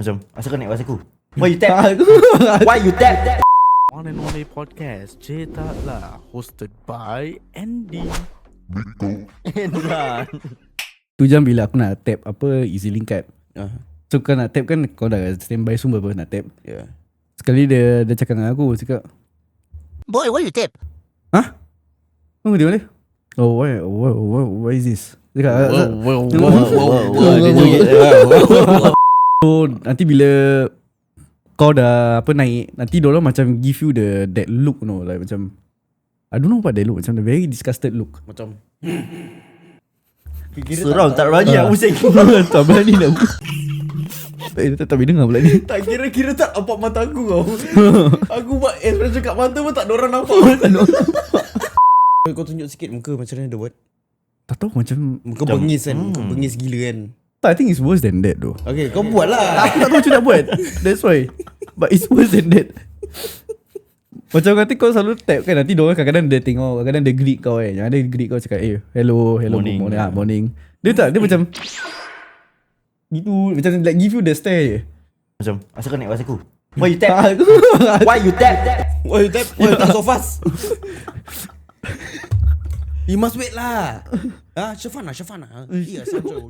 Macam asal kau naik aku? Why you tap? Why you tap? On and Only Podcast Cerita lah, hosted by Andy. Tu jam bila aku nak tap apa EasyLink card. So kau nak tap kan, kau dah standby semua apa nak tap. Sekali dia cakap dengan aku, cakap, Boy, why you tap? oh dia mana? Oh why is this? Cakap, so nanti bila kau dah apa naik, nanti diorang macam give you that look, no, like macam I don't know what that look, macam the very disgusted look. Macam Serang tak berani nak pusing. Tak berani nak tak boleh dengar pula ni. Tak kira tak nampak mata aku kau. Aku buat expression kat mata pun tak ada orang nampak. Kau tunjuk sikit muka macam mana dia buat. Tak tahu macam Muka bengis kan. Muka bengis gila kan. I think it's worse than that though. Okay, kau buat lah. Aku tak tahu macam nak buat. That's why. But it's worse than that. Macam nanti kau selalu tap kan, nanti diorang kadang-kadang dia tengok, kadang-kadang dia greet kau kan. Yang ada greet kau cakap, hello Morning. morning. Dia tak, dia macam gitu, macam like give you the stare. Macam asal kau naik aku? Why you tap? Why you tap? Why you tap? Why you tap so fast? You must wait lah. Shafana. Iya, Sancho.